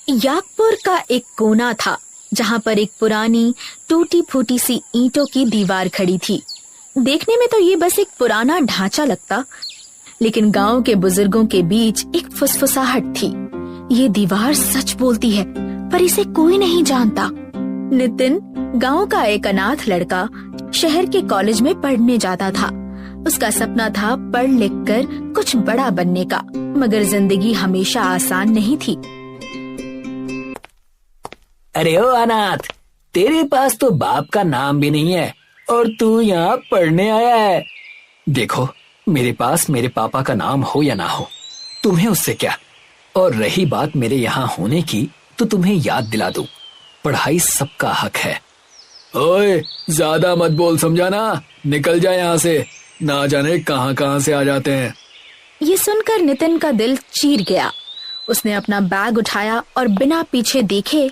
याकपुर का एक कोना था जहाँ पर एक पुरानी टूटी फूटी सी ईंटों की दीवार खड़ी थी। देखने में तो ये बस एक पुराना ढांचा लगता, लेकिन गांव के बुजुर्गों के बीच एक फुसफुसाहट थी। ये दीवार सच बोलती है, पर इसे कोई नहीं जानता। नितिन गांव का एक अनाथ लड़का शहर के कॉलेज में पढ़ने जाता था। उसका सपना था पढ़ लिख कर कुछ बड़ा बनने का, मगर जिंदगी हमेशा आसान नहीं थी। अरे ओ अनाथ, तेरे पास तो बाप का नाम भी नहीं है और तू यहाँ पढ़ने आया है। देखो, मेरे पास मेरे पापा का नाम हो या ना हो, तुम्हें उससे क्या। और रही बात मेरे यहाँ होने की, तो तुम्हें याद दिला दूं, पढ़ाई सबका हक है। ओए, ज्यादा मत बोल, समझा ना? निकल जाए यहाँ से, ना जाने कहाँ कहाँ से आ जाते हैं। ये सुनकर नितिन का दिल चीर गया। उसने अपना बैग उठाया और बिना पीछे देखे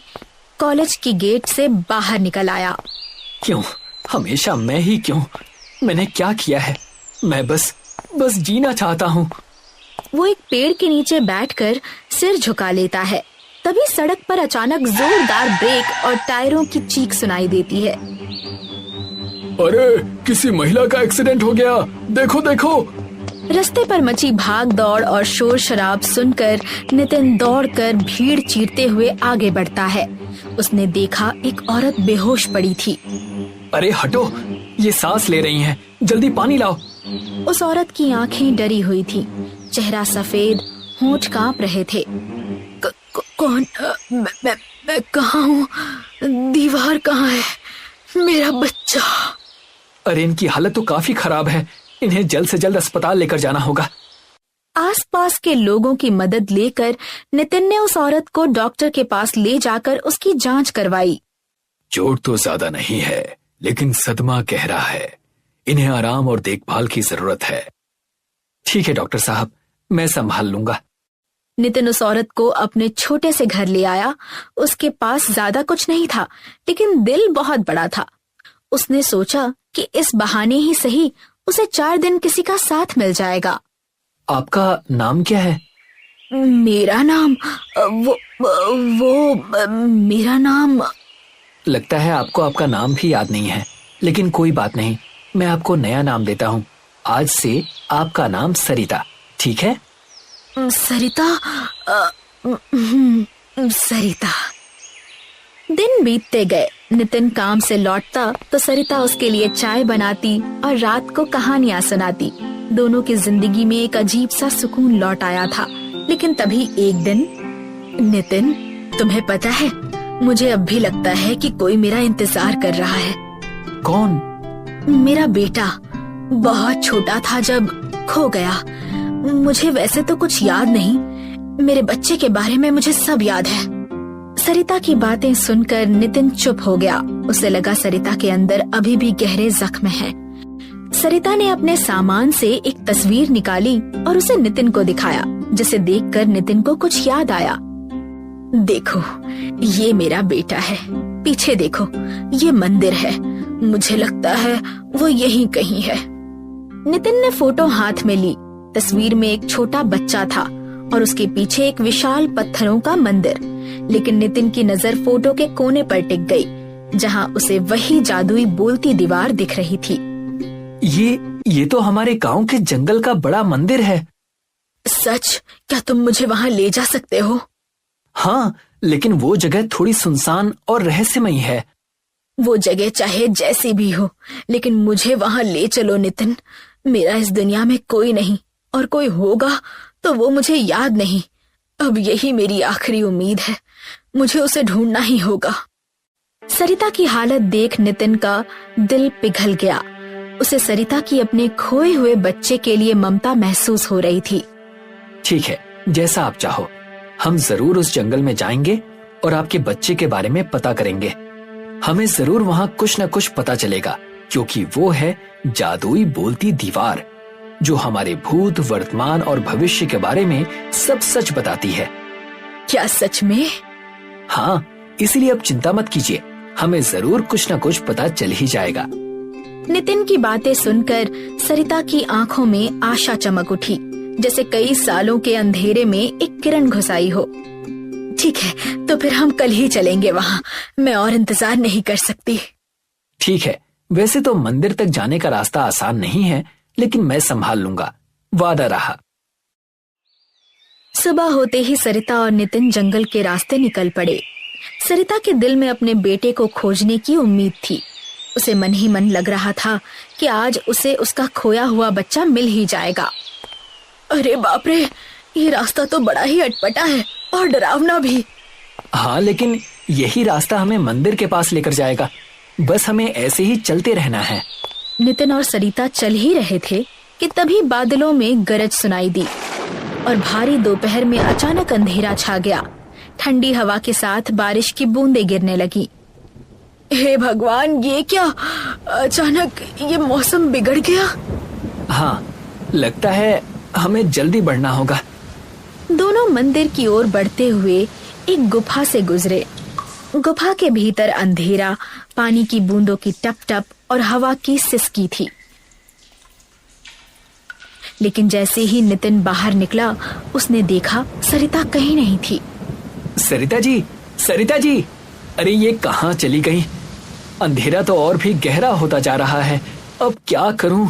कॉलेज की गेट से बाहर निकल आया। क्यों हमेशा मैं ही क्यों? मैंने क्या किया है? मैं बस जीना चाहता हूँ। वो एक पेड़ के नीचे बैठकर सिर झुका लेता है। तभी सड़क पर अचानक जोरदार ब्रेक और टायरों की चीख सुनाई देती है। अरे, किसी महिला का एक्सीडेंट हो गया, देखो देखो। रास्ते पर मची भाग दौड़ और शोर शराब सुनकर नितिन दौड़कर भीड़ चीरते हुए आगे बढ़ता है। उसने देखा एक औरत बेहोश पड़ी थी। अरे हटो, ये सांस ले रही हैं, जल्दी पानी लाओ। उस औरत की आंखें डरी हुई थी, चेहरा सफेद, होंठ कांप रहे थे। कौन? मैं कहाँ हूँ? दीवार कहाँ है? मेरा बच्चा। अरे, इनकी हालत तो काफी खराब है, इन्हें जल्द से जल्द अस्पताल लेकर जाना होगा। आसपास के लोगों की मदद लेकर नितिन ने उस औरत को डॉक्टर के पास ले जाकर उसकी जांच करवाई। चोट तो ज्यादा नहीं है, लेकिन सदमा गहरा है। इन्हें आराम और देखभाल की जरूरत है। ठीक है डॉक्टर साहब, मैं संभाल लूंगा। नितिन उस औरत को अपने छोटे से घर ले आया। उसके पास ज्यादा कुछ नहीं था, लेकिन दिल बहुत बड़ा था। उसने सोचा कि इस बहाने ही सही उसे 4 दिन किसी का साथ मिल जाएगा। आपका नाम क्या है? मेरा नाम मेरा नाम। लगता है आपको आपका नाम भी याद नहीं है, लेकिन कोई बात नहीं, मैं आपको नया नाम देता हूँ। आज से आपका नाम सरिता, ठीक है? सरिता? सरिता। दिन बीतते गए। नितिन काम से लौटता तो सरिता उसके लिए चाय बनाती और रात को कहानियां सुनाती। दोनों की जिंदगी में एक अजीब सा सुकून लौट आया था। लेकिन तभी एक दिन, नितिन, तुम्हें पता है, मुझे अब भी लगता है कि कोई मेरा इंतजार कर रहा है। कौन? मेरा बेटा। बहुत छोटा था जब खो गया। मुझे वैसे तो कुछ याद नहीं, मेरे बच्चे के बारे में मुझे सब याद है। सरिता की बातें सुनकर नितिन चुप हो गया। उसे लगा सरिता के अंदर अभी भी गहरे जख्म हैं। सरिता ने अपने सामान से एक तस्वीर निकाली और उसे नितिन को दिखाया, जिसे देखकर नितिन को कुछ याद आया। देखो, ये मेरा बेटा है। पीछे देखो, ये मंदिर है। मुझे लगता है वो यहीं कहीं है। नितिन ने फोटो हाथ में ली। तस्वीर में एक छोटा बच्चा था और उसके पीछे एक विशाल पत्थरों का मंदिर। लेकिन नितिन की नजर फोटो के कोने पर टिक गई, जहां उसे वही जादुई बोलती दीवार दिख रही थी। ये तो हमारे गांव के जंगल का बड़ा मंदिर है। सच? क्या तुम मुझे वहां ले जा सकते हो? हाँ, लेकिन वो जगह थोड़ी सुनसान और रहस्यमयी है। वो जगह चाहे जैसी भी हो, लेकिन मुझे वहां ले चलो नितिन। मेरा इस दुनिया में कोई नहीं, और कोई होगा तो वो मुझे याद नहीं। अब यही मेरी आखिरी उम्मीद है। मुझे उसे ढूंढना ही होगा। सरिता की हालत देख नितिन का दिल पिघल गया। उसे सरिता की अपने खोए हुए बच्चे के लिए ममता महसूस हो रही थी। ठीक है, जैसा आप चाहो। हम जरूर उस जंगल में जाएंगे और आपके बच्चे के बारे में पता करेंगे। हमें जरूर वहाँ कुछ न कुछ पता चलेगा, क्योंकि वो है जादुई बोलती दीवार, जो हमारे भूत, वर्तमान और भविष्य के बारे में सब सच बताती है। क्या सच में? हाँ, इसलिए अब चिंता मत कीजिए, हमें जरूर कुछ न कुछ पता चल ही जाएगा। नितिन की बातें सुनकर सरिता की आंखों में आशा चमक उठी, जैसे कई सालों के अंधेरे में एक किरण घुस आई हो। ठीक है, तो फिर हम कल ही चलेंगे वहाँ। मैं और इंतजार नहीं कर सकती। ठीक है, वैसे तो मंदिर तक जाने का रास्ता आसान नहीं है, लेकिन मैं संभाल लूंगा, वादा रहा। सुबह होते ही सरिता और नितिन जंगल के रास्ते निकल पड़े। सरिता के दिल में अपने बेटे को खोजने की उम्मीद थी। उसे मन ही मन लग रहा था कि आज उसे उसका खोया हुआ बच्चा मिल ही जाएगा। अरे बाप रे, ये रास्ता तो बड़ा ही अटपटा है और डरावना भी। हाँ, लेकिन यही रास्ता हमें मंदिर के पास लेकर जाएगा। बस हमें ऐसे ही चलते रहना है। नितिन और सरिता चल ही रहे थे कि तभी बादलों में गरज सुनाई दी और भारी दोपहर में अचानक अंधेरा छा गया। ठंडी हवा के साथ बारिश की बूंदें गिरने लगी। हे भगवान, ये क्या, अचानक ये मौसम बिगड़ गया। हाँ, लगता है हमें जल्दी बढ़ना होगा। दोनों मंदिर की ओर बढ़ते हुए एक गुफा से गुजरे। गुफा के भीतर अंधेरा, पानी की बूंदों की टप टप और हवा की सिसकी थी। लेकिन जैसे ही नितिन बाहर निकला, उसने देखा सरिता कहीं नहीं थी। सरिता जी, सरिता जी, अरे ये कहाँ चली गई? अंधेरा तो और भी गहरा होता जा रहा है, अब क्या करूं?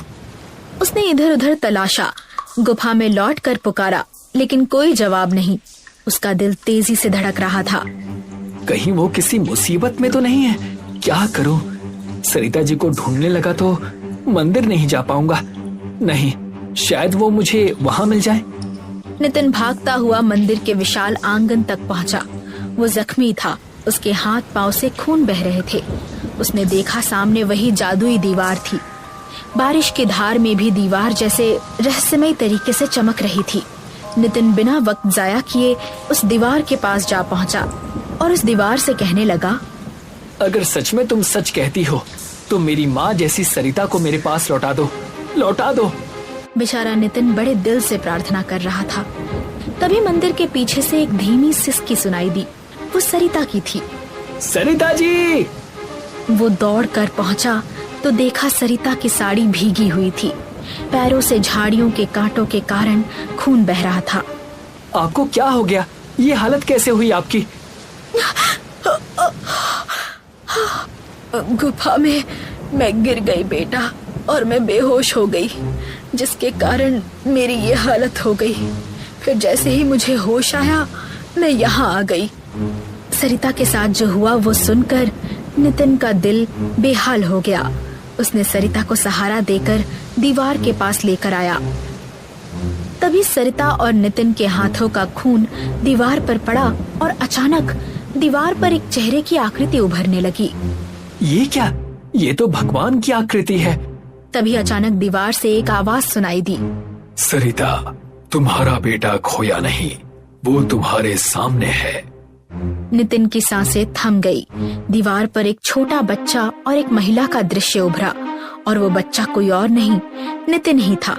उसने इधर उधर तलाशा, गुफा में लौट कर पुकारा, लेकिन कोई जवाब नहीं। उसका दिल तेजी से धड़क रहा था। कहीं वो किसी मुसीबत में तो नहीं है? क्या करूं? सरिता जी को ढूंढने लगा तो मंदिर नहीं जा पाऊंगा। नहीं, शायद वो मुझे वहां मिल जाए। नितिन भागता हुआ मंदिर के विशाल आंगन तक पहुंचा। वो जख्मी था, उसके हाथ पांव से खून बह रहे थे। उसने देखा सामने वही जादुई दीवार थी। बारिश की धार में भी दीवार जैसे रहस्यमय तरीके से चमक रही थी। नितिन बिना वक्त जाया किए उस दीवार के पास जा पहुंचा और उस दीवार से कहने लगा, अगर सच में तुम सच कहती हो तो मेरी माँ जैसी सरिता को मेरे पास लौटा दो, लौटा दो। बेचारा नितिन बड़े दिल से प्रार्थना कर रहा था। तभी मंदिर के पीछे से एक धीमी सिसकी सुनाई दी। वो सरिता की थी। सरिता जी! वो दौड़ कर पहुंचा तो देखा सरिता की साड़ी भीगी हुई थी। पैरों से झाड़ियों के कांटों के कारण खून बह रहा था। आपको क्या हो गया? ये हालत कैसे हुई आपकी? गुफा में मैं गिर गई बेटा, और मैं बेहोश हो गई, जिसके कारण मेरी ये हालत हो गई। फिर जैसे ही मुझे होश आया, मैं यहाँ आ गई। सरिता के साथ जो हुआ वो सुनकर नितिन का दिल बेहाल हो गया। उसने सरिता को सहारा देकर दीवार के पास लेकर आया। तभी सरिता और नितिन के हाथों का खून दीवार पर पड़ा और अचानक दीवार पर एक चेहरे की आकृति उभरने लगी। ये क्या? ये तो भगवान की आकृति है। तभी अचानक दीवार से एक आवाज सुनाई दी, सरिता, तुम्हारा बेटा खोया नहीं, वो तुम्हारे सामने है। नितिन की सांसें थम गई। दीवार पर एक छोटा बच्चा और एक महिला का दृश्य उभरा और वो बच्चा कोई और नहीं, नितिन ही था।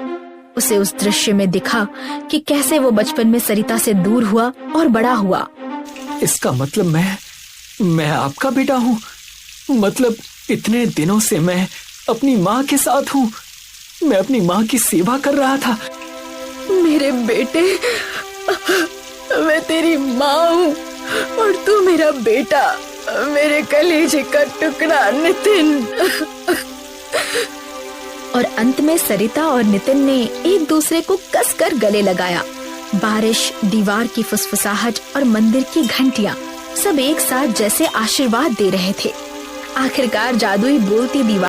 उसे उस दृश्य में दिखा कि कैसे वो बचपन में सरिता से दूर हुआ और बड़ा हुआ। इसका मतलब मैं आपका बेटा हूँ? मतलब इतने दिनों से मैं अपनी माँ के साथ हूँ। मैं अपनी माँ की सेवा कर रहा था। मेरे बेटे, मैं तेरी माँ हूँ और तू मेरा बेटा, मेरे कलेजे का टुकड़ा नितिन। और अंत में सरिता और नितिन ने एक दूसरे को कसकर गले लगाया। बारिश, दीवार की फुसफुसाहट और मंदिर की घंटियां सब एक साथ जैसे आशीर्वाद दे रहे थे। आखिरकार जादुई बोलती दीवार